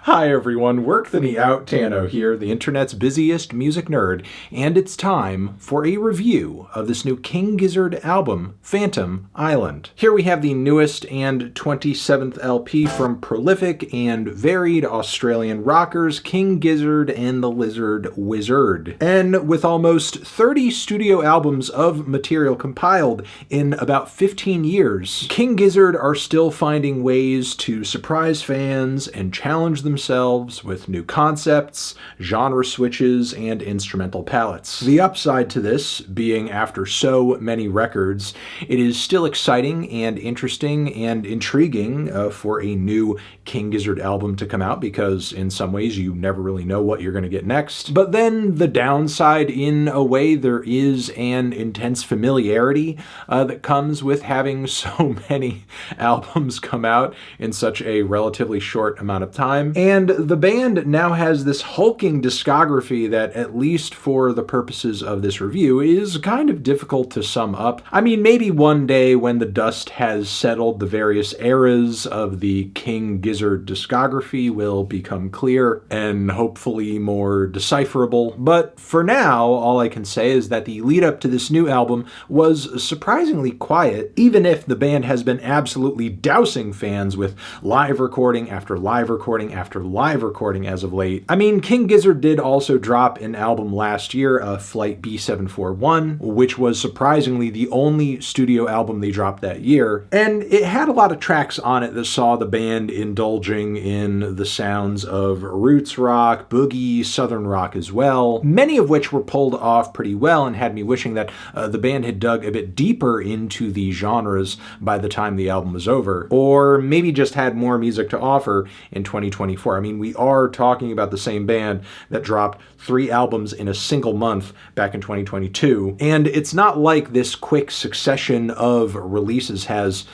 Hi everyone, Work the Me Out Tano here, the internet's busiest music nerd, and it's time for a review of this new King Gizzard album, Phantom Island. Here we have the newest and 27th LP from prolific and varied Australian rockers King Gizzard and the Lizard Wizard. And with almost 30 studio albums of material compiled in about 15 years, King Gizzard are still finding ways to surprise fans and challenge themselves with new concepts, genre switches, and instrumental palettes. The upside to this being, after so many records, it is still exciting and interesting and intriguing for a new King Gizzard album to come out, because in some ways you never really know what you're going to get next. But then the downside, in a way, there is an intense familiarity that comes with having so many albums come out in such a relatively short amount of time. And the band now has this hulking discography that, at least for the purposes of this review, is kind of difficult to sum up. I mean, maybe one day when the dust has settled, the various eras of the King Gizzard discography will become clear and hopefully more decipherable. But for now, all I can say is that the lead up to this new album was surprisingly quiet, even if the band has been absolutely dousing fans with live recording after live recording after live recording as of late. I mean, King Gizzard did also drop an album last year, Flight B741, which was surprisingly the only studio album they dropped that year, and it had a lot of tracks on it that saw the band indulging in the sounds of roots rock, boogie, southern rock as well, many of which were pulled off pretty well and had me wishing that the band had dug a bit deeper into the genres by the time the album was over, or maybe just had more music to offer in 2024. I mean, we are talking about the same band that dropped 3 albums in a single month back in 2022, and it's not like this quick succession of releases has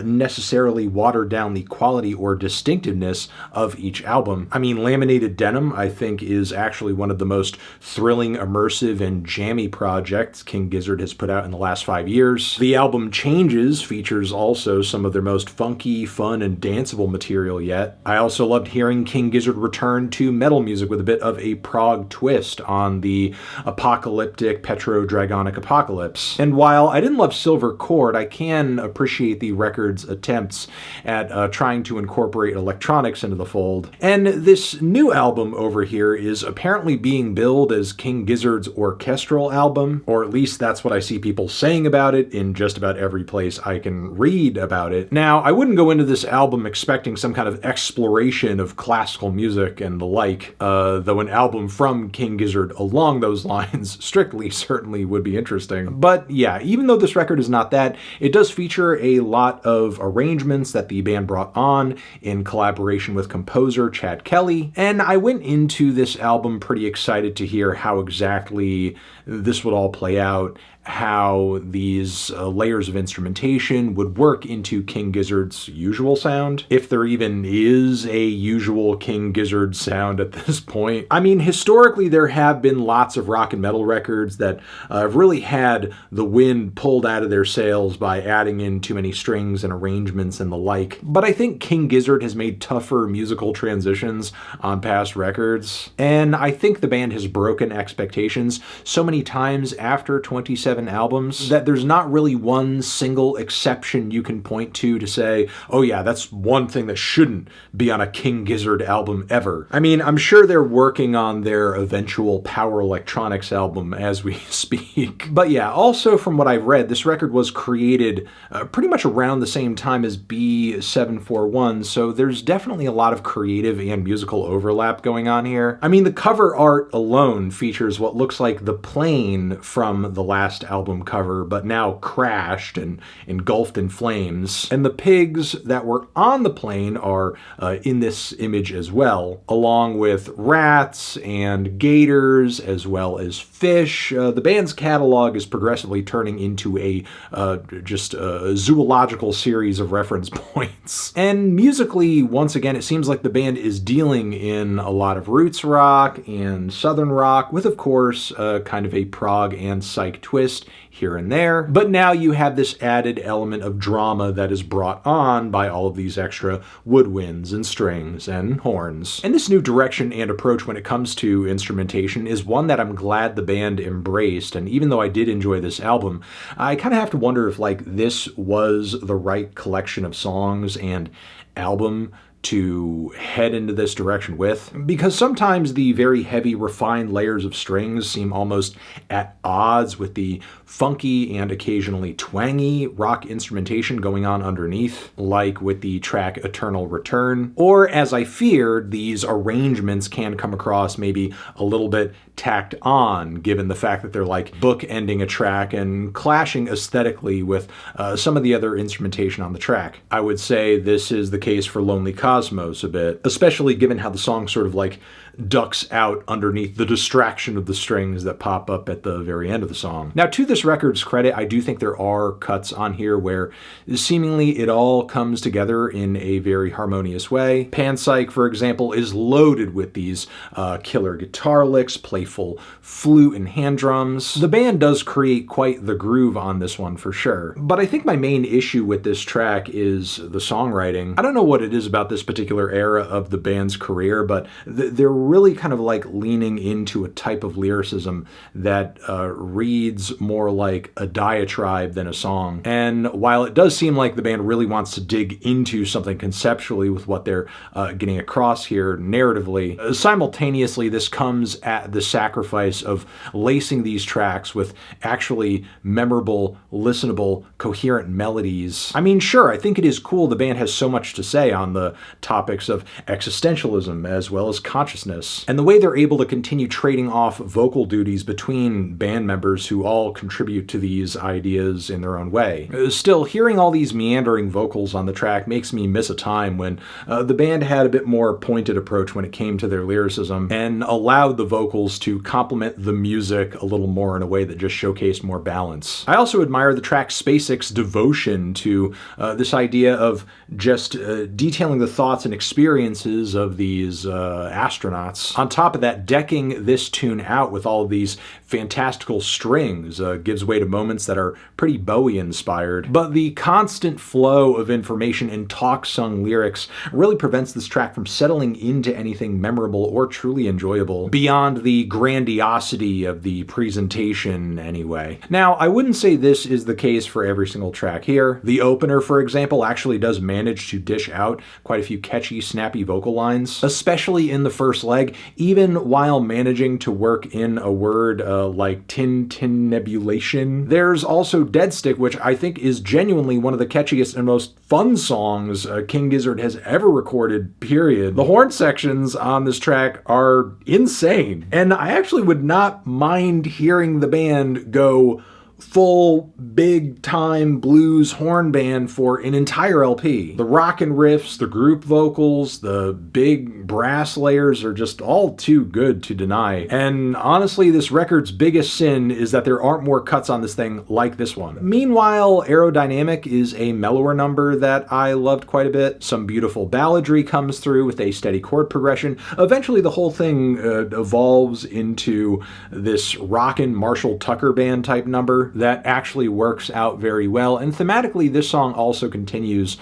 necessarily watered down the quality or distinctiveness of each album. I mean, Laminated Denim, I think, is actually one of the most thrilling, immersive, and jammy projects King Gizzard has put out in the last 5 years. The album Changes features also some of their most funky, fun, and danceable material yet. I also loved hearing King Gizzard return to metal music with a bit of a prog twist on the apocalyptic Petro-Dragonic Apocalypse. And while I didn't love Silver Chord, I can appreciate the record's attempts at trying to incorporate electronics into the fold. And this new album over here is apparently being billed as King Gizzard's orchestral album, or at least that's what I see people saying about it in just about every place I can read about it. Now, I wouldn't go into this album expecting some kind of exploration of classical music and the like, though an album from King Gizzard along those lines strictly certainly would be interesting. But yeah, even though this record is not that, it does feature a lot of arrangements that the band brought on in collaboration with composer Chad Kelly, and I went into this album pretty excited to hear how exactly this would all play out, how these layers of instrumentation would work into King Gizzard's usual sound, if there even is a usual King Gizzard sound at this point. I mean, historically there have been lots of rock and metal records that have really had the wind pulled out of their sails by adding in too many strings and arrangements and the like, but I think King Gizzard has made tougher musical transitions on past records, and I think the band has broken expectations so many times after 27 albums that there's not really one single exception you can point to say, oh yeah, that's one thing that shouldn't be on a King Gizzard album ever. I mean, I'm sure they're working on their eventual power electronics album as we speak. But yeah, also from what I've read, this record was created pretty much around the same time as B741, so there's definitely a lot of creative and musical overlap going on here. I mean, the cover art alone features what looks like the plane from the last album cover, but now crashed and engulfed in flames. And the pigs that were on the plane are in this image as well, along with rats and gators, as well as fish. The band's catalog is progressively turning into a zoological series of reference points. And musically, once again, it seems like the band is dealing in a lot of roots rock and southern rock, with, of course, kind of a prog and psych twist twist here and there, but now you have this added element of drama that is brought on by all of these extra woodwinds and strings and horns. And this new direction and approach when it comes to instrumentation is one that I'm glad the band embraced, and even though I did enjoy this album, I kind of have to wonder if this was the right collection of songs and album to head into this direction with, because sometimes the very heavy, refined layers of strings seem almost at odds with the funky and occasionally twangy rock instrumentation going on underneath, like with the track Eternal Return. Or, as I feared, these arrangements can come across maybe a little bit tacked on, given the fact that they're bookending a track and clashing aesthetically with some of the other instrumentation on the track. I would say this is the case for Lonely Cosmos a bit, especially given how the song sort of ducks out underneath the distraction of the strings that pop up at the very end of the song. Now, to this record's credit, I do think there are cuts on here where seemingly it all comes together in a very harmonious way. PSYCH, for example, is loaded with these killer guitar licks, playful flute and hand drums. The band does create quite the groove on this one for sure. But I think my main issue with this track is the songwriting. I don't know what it is about this particular era of the band's career, but they're really kind of leaning into a type of lyricism that reads more like a diatribe than a song. And while it does seem like the band really wants to dig into something conceptually with what they're getting across here narratively, simultaneously this comes at the sacrifice of lacing these tracks with actually memorable, listenable, coherent melodies. I mean, sure, I think it is cool the band has so much to say on the topics of existentialism as well as consciousness, and the way they're able to continue trading off vocal duties between band members who all contribute to these ideas in their own way. Still, hearing all these meandering vocals on the track makes me miss a time when the band had a bit more pointed approach when it came to their lyricism and allowed the vocals to complement the music a little more in a way that just showcased more balance. I also admire the track SpaceX's devotion to this idea of just detailing the thoughts and experiences of these astronauts. On top of that, decking this tune out with all of these fantastical strings gives way to moments that are pretty Bowie-inspired. But the constant flow of information in talk-sung lyrics really prevents this track from settling into anything memorable or truly enjoyable, beyond the grandiosity of the presentation anyway. Now, I wouldn't say this is the case for every single track here. The opener, for example, actually does manage to dish out quite a few catchy, snappy vocal lines, especially in the first leg, even while managing to work in a word like tintinnabulation. There's also DEADSTICK, which I think is genuinely one of the catchiest and most fun songs King Gizzard has ever recorded, period. The horn sections on this track are insane, and I actually would not mind hearing the band go full big-time blues horn band for an entire LP. The rockin' riffs, the group vocals, the big brass layers are just all too good to deny. And honestly, this record's biggest sin is that there aren't more cuts on this thing like this one. Meanwhile, AERODYNAMIC is a mellower number that I loved quite a bit. Some beautiful balladry comes through with a steady chord progression. Eventually, the whole thing evolves into this rockin' Marshall Tucker band type number that actually works out very well. And thematically, this song also continues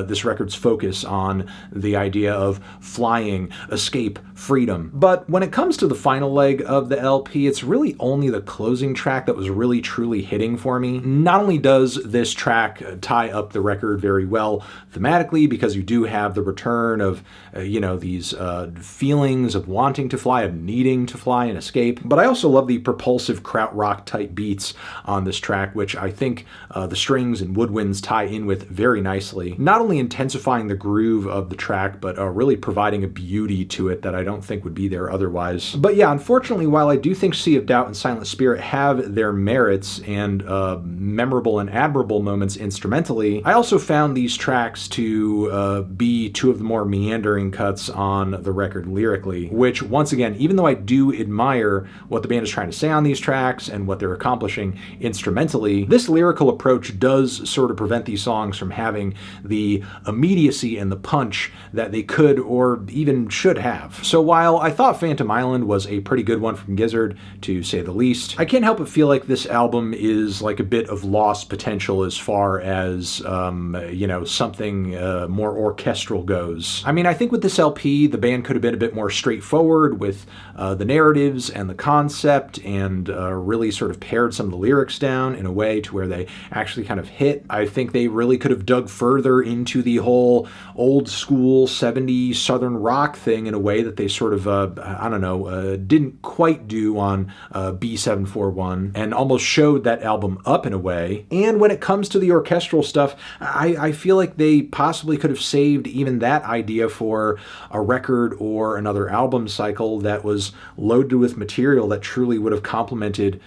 this record's focus on the idea of flying, escape, freedom. But when it comes to the final leg of the LP, it's really only the closing track that was really truly hitting for me. Not only does this track tie up the record very well thematically, because you do have the return of these feelings of wanting to fly, of needing to fly and escape, but I also love the propulsive krautrock type beats on this track, which I think the strings and woodwinds tie in with very nicely, not only intensifying the groove of the track, but really providing a beauty to it that I don't think would be there otherwise. But yeah, unfortunately, while I do think Sea of Doubt and Silent Spirit have their merits and memorable and admirable moments instrumentally, I also found these tracks to be two of the more meandering cuts on the record lyrically, which once again, even though I do admire what the band is trying to say on these tracks and what they're accomplishing, instrumentally, this lyrical approach does sort of prevent these songs from having the immediacy and the punch that they could or even should have. So while I thought Phantom Island was a pretty good one from Gizzard, to say the least, I can't help but feel like this album is like a bit of lost potential as far as, you know, something more orchestral goes. I mean, I think with this LP, the band could have been a bit more straightforward with the narratives and the concept, and really sort of pared some of the lyrics down in a way to where they actually kind of hit. I think they really could have dug further into the whole old school 70s Southern rock thing in a way that they sort of, I don't know, didn't quite do on B741, and almost showed that album up in a way. And when it comes to the orchestral stuff, I feel like they possibly could have saved even that idea for a record or another album cycle that was loaded with material that truly would have complemented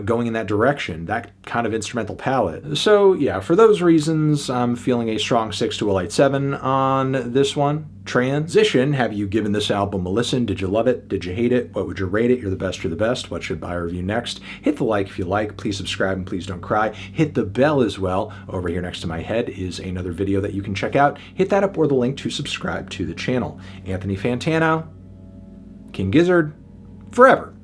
going in that direction, that kind of instrumental palette. So yeah, for those reasons, I'm feeling a strong 6 to a light 7 on this one. Transition, have you given this album a listen? Did you love it? Did you hate it? What would you rate it? You're the best, you're the best. What should I review next? Hit the like if you like. Please subscribe and please don't cry. Hit the bell as well. Over here next to my head is another video that you can check out. Hit that up or the link to subscribe to the channel. Anthony Fantano, King Gizzard, forever.